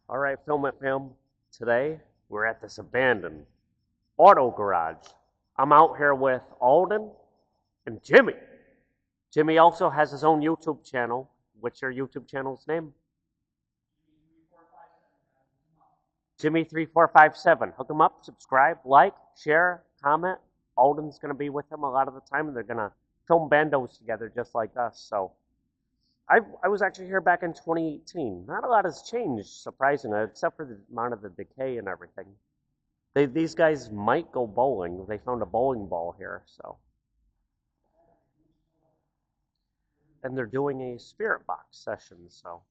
All right, Film It Film. Today we're at this abandoned auto garage. I'm out here with Alden and Jimmy. Jimmy also has his own YouTube channel. What's your YouTube channel's name? Jimmy3457. Hook him up, subscribe, like, share, comment. Alden's going to be with him a lot of the time, and they're going to film bandos together just like us. So I was actually here back in 2018. Not a lot has changed, surprisingly, except for the amount of the decay and everything. These guys might go bowling. They found a bowling ball here, so. And they're doing a spirit box session, so.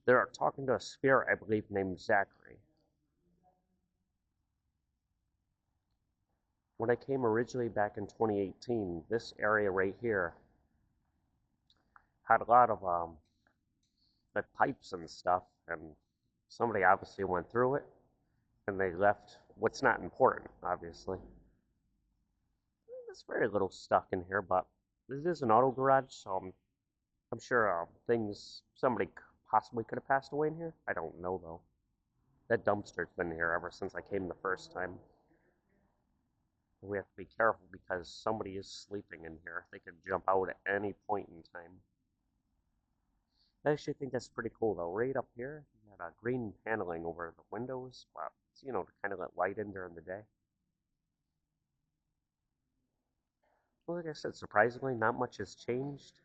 They're talking to a spirit, I believe, named Zachary. When I came originally back in 2018, this area right here had a lot of the pipes and stuff, and somebody obviously went through it, and they left what's not important, obviously. There's very little stuck in here, but this is an auto garage, so I'm sure somebody possibly could have passed away in here. I don't know, though. That dumpster's been here ever since I came the first time. We have to be careful because somebody is sleeping in here. They could jump out at any point in time. I actually think that's pretty cool, though. Right up here, you got a green paneling over the windows. Wow. To kind of let light in during the day. Well, like I said, surprisingly, not much has changed.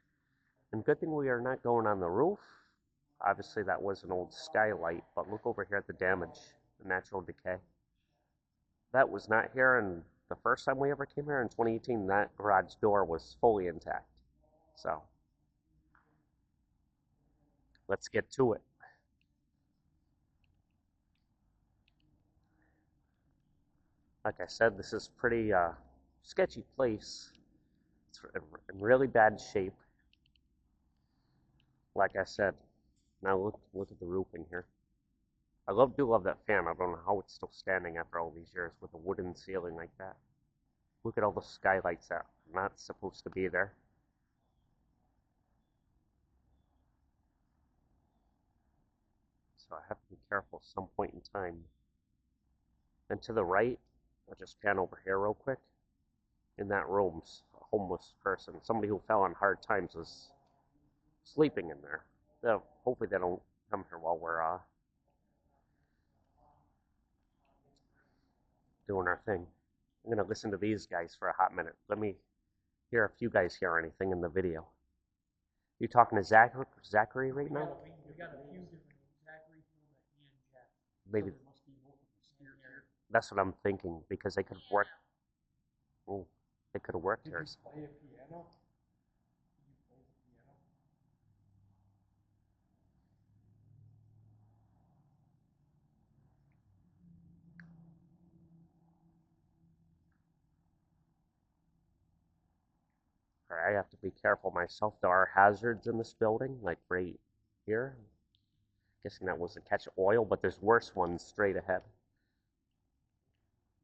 And good thing we are not going on the roof. Obviously, that was an old skylight, but look over here at the damage, the natural decay. That was not here, and the first time we ever came here in 2018, that garage door was fully intact. So, let's get to it. Like I said, this is pretty sketchy place. It's in really bad shape. Like I said, now look at the roofing here. I do love that fan. I don't know how it's still standing after all these years with a wooden ceiling like that. Look at all the skylights that are not supposed to be there. So I have to be careful at some point in time. And to the right, I'll just pan over here real quick. In that room's a homeless person. Somebody who fell on hard times was sleeping in there. Hopefully they don't come here while we're doing our thing. I'm going to listen to these guys for a hot minute. Let me hear if you guys hear anything in the video. You talking to Zachary right now? We got a few different Zachary, and Jack. Maybe So there must be multiple spirits here. that's what I'm thinking because they could have worked. Oh, they could have worked Did here. you play a piano? Did you play the piano? I have to be careful myself. There are hazards in this building, like right here. Guessing that was to catch oil, but there's worse ones straight ahead.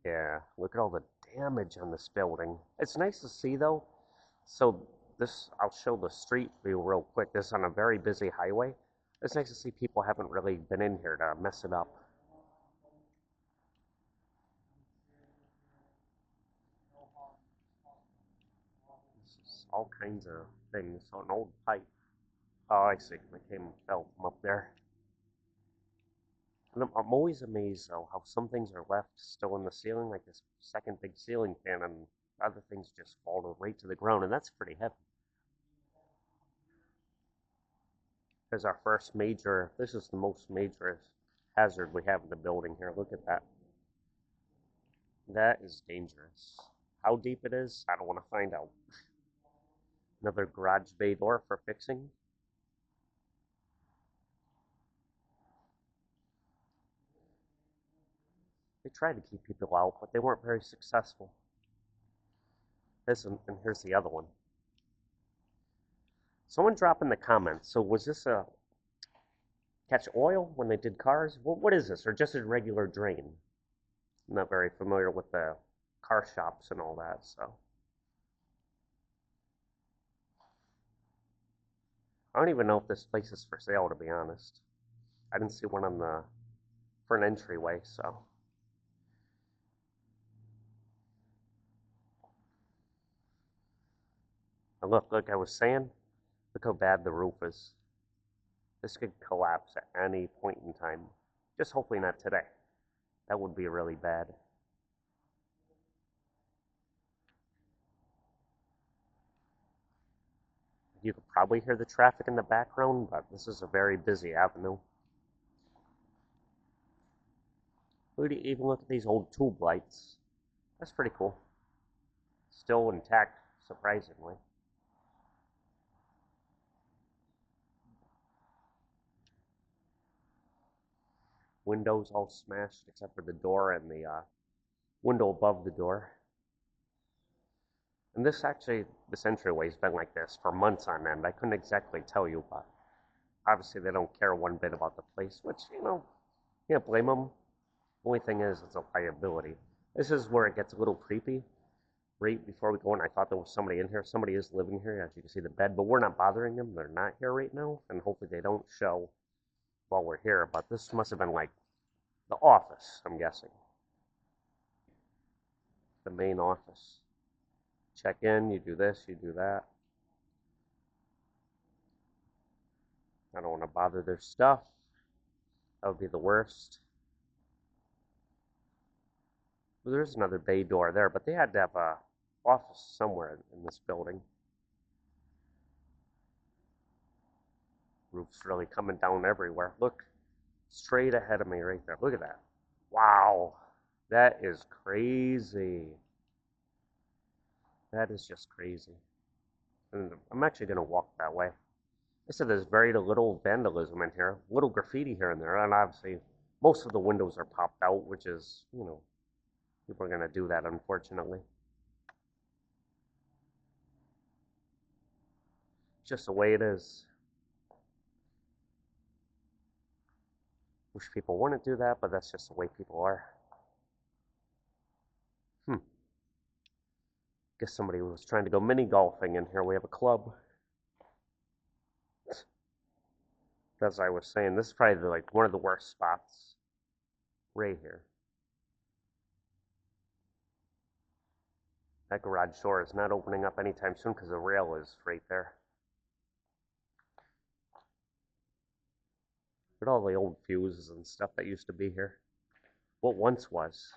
Yeah, look at all the damage on this building. It's nice to see though. So I'll show the street view real quick. This is on a very busy highway. It's nice to see people haven't really been in here to mess it up. This is all kinds of things. So an old pipe. Oh, I see. It fell from up there. And I'm always amazed though how some things are left still in the ceiling, like this second big ceiling fan, and other things just fall right to the ground, and that's pretty heavy. There's our first major. This is the most major hazard we have in the building here. Look at that. That is dangerous. How deep it is, I don't want to find out. Another garage bay door for fixing. They tried to keep people out, but they weren't very successful. And here's the other one. Someone drop in the comments. So was this a catch oil when they did cars? What is this? Or just a regular drain? I'm not very familiar with the car shops and all that, so. I don't even know if this place is for sale, to be honest. I didn't see one on the front entryway, so. And look, like I was saying, look how bad the roof is. This could collapse at any point in time. Just hopefully not today. That would be really bad. You could probably hear the traffic in the background, but this is a very busy avenue. Even look at these old tube lights. That's pretty cool. Still intact, surprisingly. Windows all smashed except for the door and the window above the door. And this entryway's been like this for months on end. I couldn't exactly tell you, but obviously they don't care one bit about the place, which, you can't blame them. Only thing is, it's a liability. This is where it gets a little creepy. Right before we go in, I thought there was somebody in here. Somebody is living here, as you can see the bed, but we're not bothering them. They're not here right now, and hopefully they don't show while we're here. But this must have been like the office, I'm guessing. The main office. Check in, you do this, you do that. I don't want to bother their stuff. That would be the worst. Well, there's another bay door there, but they had to have a office somewhere in this building. Roof's really coming down everywhere. Look, straight ahead of me right there. Look at that. Wow, that is crazy. That is just crazy. And I'm actually going to walk that way. I said there's very little vandalism in here, little graffiti here and there, and obviously most of the windows are popped out, which is, people are going to do that, unfortunately. It's just the way it is. Wish people wouldn't do that, but that's just the way people are. Guess somebody was trying to go mini golfing in here. We have a club. As I was saying, this is probably like one of the worst spots right here. That garage door is not opening up anytime soon because the rail is right there. Look at all the old fuses and stuff that used to be here. What once was.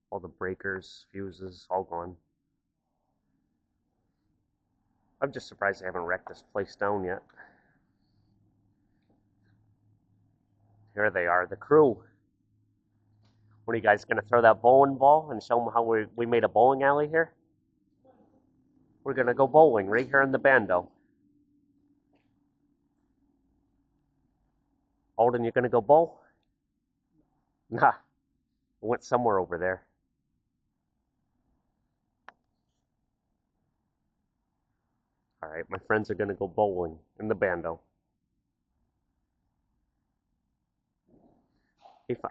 All the breakers, fuses, all gone. I'm just surprised they haven't wrecked this place down yet. Here they are, the crew. What are you guys going to throw that bowling ball and show them how we made a bowling alley here? We're going to go bowling right here in the bando. Alden, you going to go bowl? Nah, I went somewhere over there. All right, my friends are going to go bowling in the bando.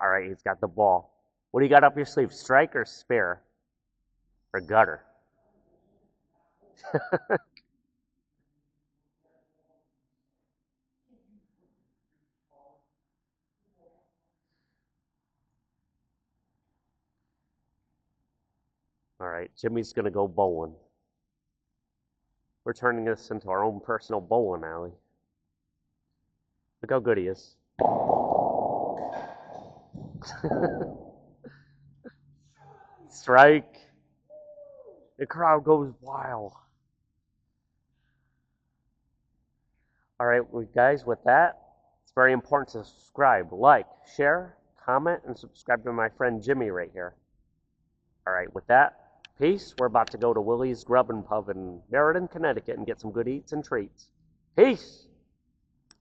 All right, he's got the ball. What do you got up your sleeve? Strike or spare? Or gutter? All right, Jimmy's going to go bowling. We're turning this into our own personal bowling alley. Look how good he is. Strike. The crowd goes wild. All right, guys, with that, it's very important to subscribe, like, share, comment, and subscribe to my friend Jimmy right here. All right, with that, peace. We're about to go to Willie's Grub and Pub in Meriden, Connecticut and get some good eats and treats. Peace.